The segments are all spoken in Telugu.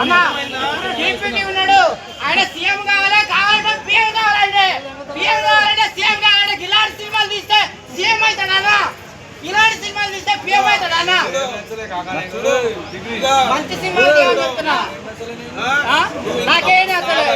ఉన్నాడు. ఆయన సీఎం కావాలంటే పిఎం కావాలంటే సీఎం కావాలంటే ఇలాంటి సినిమాలు తీస్తే సీఎం అవుతాడన్నా, ఇలాంటి సినిమాలు తీస్తే పిఎం అవుతాడన్నా. మంచి సినిమాలు చెప్తున్నా, నాకేం నచ్చలే.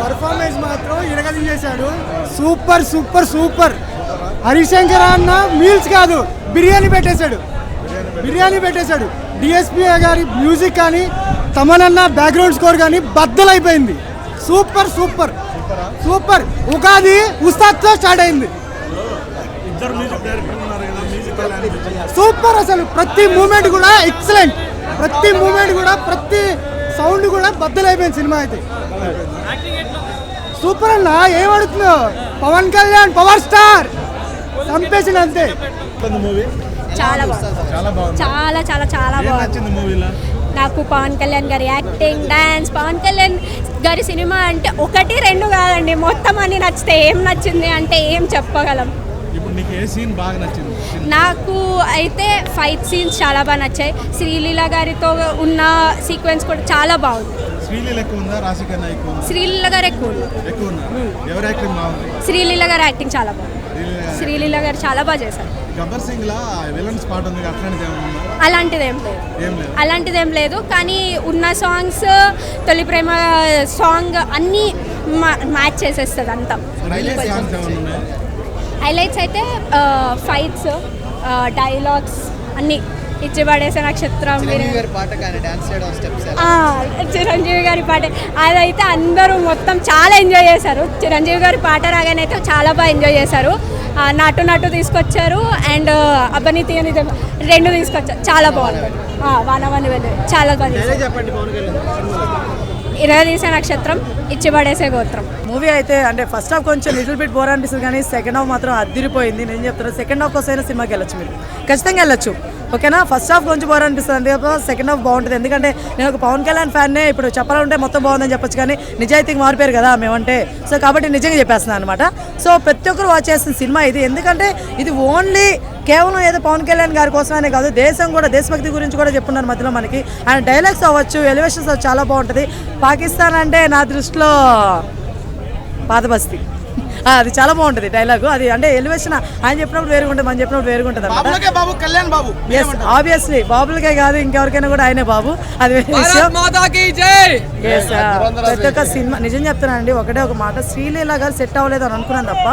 పర్ఫార్మెన్స్ మాత్రం ఇరగదీసేశాడు. Super super super. హరిశంకర్ అన్న మీల్స్ కాదు బిర్యానీ పెట్టేశాడు. డిఎస్పీ గారి మ్యూజిక్ కానీ తమనన్న బ్యాక్గ్రౌండ్ స్కోర్ కానీ బద్దలైపోయింది. Super super super. ఉగాది ఉస్తాద్తో స్టార్ట్ అయింది. సూపర్. అసలు ప్రతి మూమెంట్ కూడా ఎక్సలెంట్. ప్రతి సౌండ్ కూడా బద్దలైపోయింది. సినిమా అయితే సూపర్ అన్న. ఏం అడుగుతున్నావు? పవన్ కళ్యాణ్ పవర్ స్టార్ చంపేసిన అంతే. చాలా బాగుంది. నాకు పవన్ కళ్యాణ్ గారి యాక్టింగ్, డాన్స్, పవన్ కళ్యాణ్ గారి సినిమా అంటే 1, 2 కాదండి, మొత్తం అన్ని నచ్చితే. ఏం నచ్చింది అంటే ఏం చెప్పగలం. నాకు అయితే ఫైట్ సీన్స్ చాలా బాగా నచ్చాయి. శ్రీలీల గారితో ఉన్న సీక్వెన్స్ కూడా చాలా బాగుంది. శ్రీలీల గారు ఎక్కువ శ్రీలీల గారి యాక్టింగ్ చాలా బాగుంది. శ్రీలీల గారు చాలా బాగా చేశారు. అలాంటిదేం లేదు. కానీ ఉన్న సాంగ్స్, తొలి ప్రేమ సాంగ్ అన్నీ మ్యాచ్ చేసేస్తుంది అంతా. హైలైట్స్ అయితే ఫైట్స్, డైలాగ్స్ అన్నీ. ఇచ్చి పడేసే నక్షత్రం, చిరంజీవి గారి పాట అదైతే అందరూ మొత్తం చాలా ఎంజాయ్ చేశారు. చిరంజీవి గారి పాట రాగానే అయితే చాలా బాగా ఎంజాయ్ చేశారు. నటు తీసుకొచ్చారు అండ్ అబ్బని తీయని 2 తీసుకొచ్చారు. చాలా బాగుంది. వానవాణి వెళ్ళి చాలా బాగా ఇరగదీసే నక్షత్రం, ఇచ్చి పడేసే గోత్రం. మూవీ అయితే అంటే ఫస్ట్ హాఫ్ కొంచెం లిటిల్ బిట్ బోర్ అనిపిస్తుంది, కానీ సెకండ్ హాఫ్ మాత్రం అదిరిపోయింది. నేను చెప్తున్నాను, సెకండ్ హాఫ్ కోసం సినిమాకి వెళ్ళొచ్చు, మీరు ఖచ్చితంగా వెళ్ళొచ్చు. ఓకేనా? ఫస్ట్ హాఫ్ కొంచెం బోర్ అనిపిస్తుంది, అంతే తప్ప సెకండ్ హాఫ్ బాగుంటుంది. ఎందుకంటే నేను ఒక పవన్ కళ్యాణ్ ఫ్యాన్నే. ఇప్పుడు చెప్పాలంటే మొత్తం బాగుందని చెప్పొచ్చు, కానీ నిజాయితీకి మారిపోయారు కదా మేమంటే. సో కాబట్టి నిజంగా చెప్పేస్తున్నాను అనమాట. సో ప్రతి ఒక్కరు వాచ్ చేసిన సినిమా ఇది. ఎందుకంటే ఇది ఓన్లీ కేవలం ఏదో పవన్ కళ్యాణ్ గారి కోసమనే కాదు, దేశం కూడా, దేశభక్తి గురించి కూడా చెప్పున్నారు మధ్యలో మనకి. ఆయన డైలాగ్స్ అవ్వచ్చు, ఎలివేషన్స్ అవ్వచ్చు, చాలా బాగుంటుంది. పాకిస్తాన్ అంటే నా దృష్టిలో పాతబస్తీ. అది చాలా బాగుంటుంది డైలాగు. అది అంటే ఎలివేషన్ ఆయన చెప్పినప్పుడు వేరుగుంటుంది, మనం చెప్పినప్పుడు వేరుగుంటుంది అనమాట. ఆబ్వియస్లీ బాబులకే కాదు, ఇంకెవరికైనా కూడా ఆయనే బాబు. అది ప్రతి ఒక్క సినిమా నిజం చెప్తున్నానండి. ఒకటే ఒక మాట, శ్రీలీల గారు సెట్ అవ్వలేదు అని అనుకున్నాను తప్ప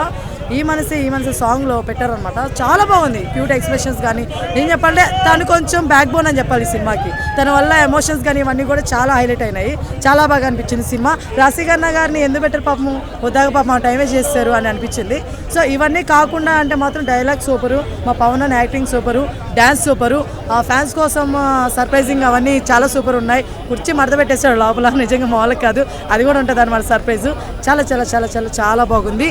ఈ మనసు సాంగ్లో పెట్టారనమాట. చాలా బాగుంది. క్యూట్ ఎక్స్ప్రెషన్స్ కానీ, నేను చెప్పాలంటే తను కొంచెం బ్యాక్ బోన్ అని చెప్పాలి ఈ సినిమాకి. తన వల్ల ఎమోషన్స్ కానీ ఇవన్నీ కూడా చాలా హైలైట్ అయినాయి. చాలా బాగా అనిపించింది సినిమా. రాశికన్నా గారిని ఎందుకు పెట్టారు పాపం, వద్దాక పాపం టైం వేస్ట్ చేస్తారు అని అనిపించింది. సో ఇవన్నీ కాకుండా అంటే మాత్రం డైలాగ్ సూపరు, మా పవన్ అన్న యాక్టింగ్ సూపరు, డ్యాన్స్ సూపరు, ఆ ఫ్యాన్స్ కోసం సర్ప్రైజింగ్ అవన్నీ చాలా సూపర్ ఉన్నాయి. కుర్చీ మడత పెట్టేశాడు లోపల, నిజంగా మామూలుగా కాదు, అది కూడా ఉంటుంది అనమాట సర్ప్రైజు. చాలా చాలా చాలా చాలా చాలా బాగుంది.